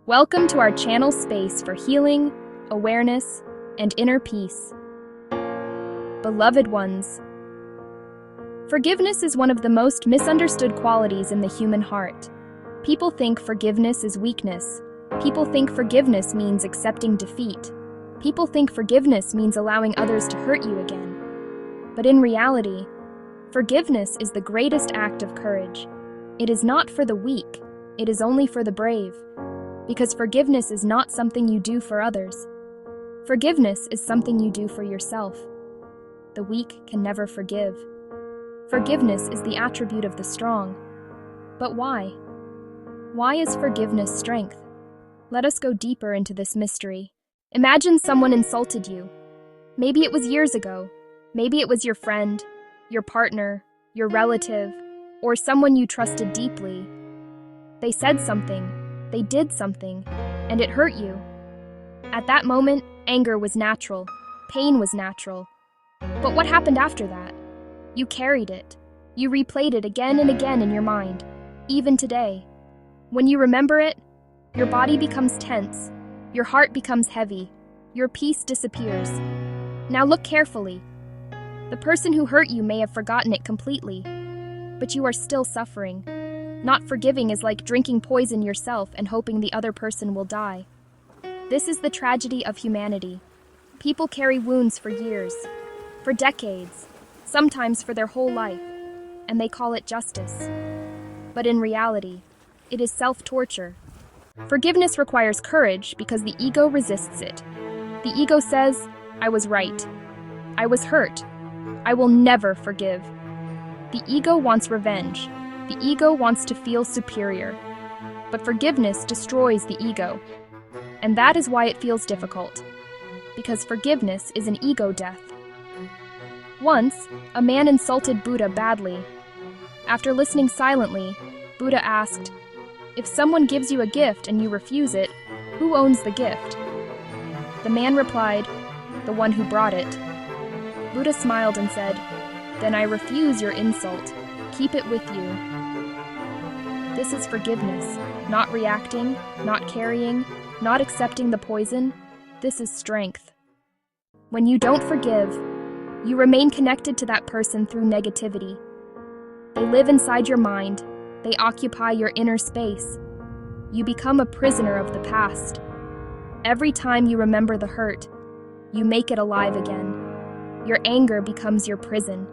Welcome to our channel space for healing, awareness, and inner peace. Beloved ones, forgiveness is one of the most misunderstood qualities in the human heart. People think forgiveness is weakness. People think forgiveness means accepting defeat. People think forgiveness means allowing others to hurt you again. But in reality, forgiveness is the greatest act of courage. It is not for the weak, it is only for the brave. Because forgiveness is not something you do for others. Forgiveness is something you do for yourself. The weak can never forgive. Forgiveness is the attribute of the strong. But why? Why is forgiveness strength? Let us go deeper into this mystery. Imagine someone insulted you. Maybe it was years ago. Maybe it was your friend, your partner, your relative, or someone you trusted deeply. They said something. They did something, and it hurt you. At that moment, anger was natural, pain was natural. But what happened after that? You carried it. You replayed it again and again in your mind, even today. When you remember it, your body becomes tense, your heart becomes heavy, your peace disappears. Now look carefully. The person who hurt you may have forgotten it completely, but you are still suffering. Not forgiving is like drinking poison yourself and hoping the other person will die. This is the tragedy of humanity. People carry wounds for years, for decades, sometimes for their whole life, and they call it justice. But in reality, it is self-torture. Forgiveness requires courage because the ego resists it. The ego says, I was right. I was hurt. I will never forgive. The ego wants revenge. The ego wants to feel superior, but forgiveness destroys the ego. And that is why it feels difficult, because forgiveness is an ego death. Once, a man insulted Buddha badly. After listening silently, Buddha asked, if someone gives you a gift and you refuse it, who owns the gift? The man replied, the one who brought it. Buddha smiled and said, then I refuse your insult. Keep it with you. This is forgiveness, not reacting, not carrying, not accepting the poison. This is strength. When you don't forgive, you remain connected to that person through negativity. They live inside your mind. They occupy your inner space. You become a prisoner of the past. Every time you remember the hurt, you make it alive again. Your anger becomes your prison.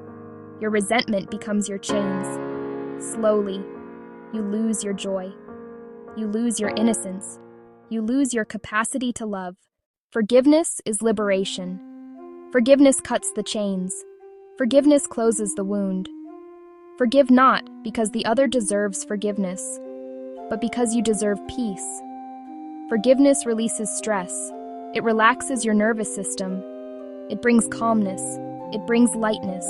Your resentment becomes your chains. Slowly, you lose your joy. You lose your innocence. You lose your capacity to love. Forgiveness is liberation. Forgiveness cuts the chains. Forgiveness closes the wound. Forgive not because the other deserves forgiveness, but because you deserve peace. Forgiveness releases stress. It relaxes your nervous system. It brings calmness. It brings lightness.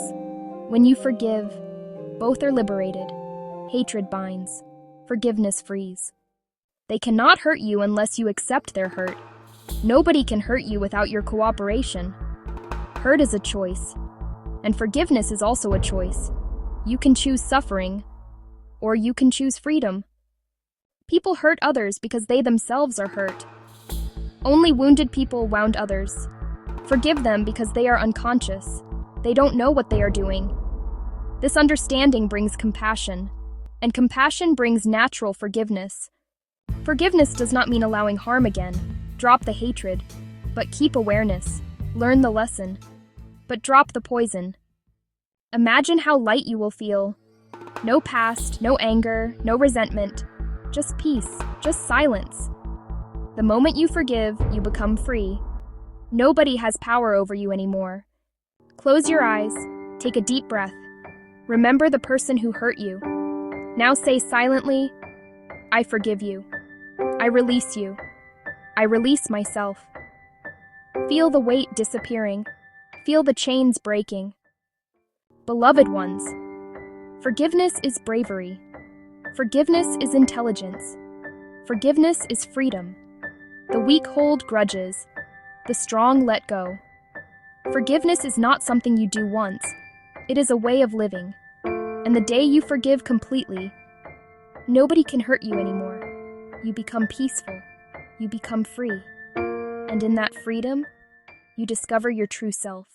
When you forgive, both are liberated. Hatred binds. Forgiveness frees. They cannot hurt you unless you accept their hurt. Nobody can hurt you without your cooperation. Hurt is a choice, and forgiveness is also a choice. You can choose suffering, or you can choose freedom. People hurt others because they themselves are hurt. Only wounded people wound others. Forgive them because they are unconscious. They don't know what they are doing. This understanding brings compassion, and compassion brings natural forgiveness. Forgiveness does not mean allowing harm again. Drop the hatred, but keep awareness. Learn the lesson, but drop the poison. Imagine how light you will feel. No past, no anger, no resentment. Just peace, just silence. The moment you forgive, you become free. Nobody has power over you anymore. Close your eyes, take a deep breath. Remember the person who hurt you. Now say silently, I forgive you. I release you. I release myself. Feel the weight disappearing. Feel the chains breaking. Beloved ones, forgiveness is bravery. Forgiveness is intelligence. Forgiveness is freedom. The weak hold grudges. The strong let go. Forgiveness is not something you do once. It is a way of living. And the day you forgive completely, nobody can hurt you anymore. You become peaceful. you become free. And in that freedom, you discover your true self.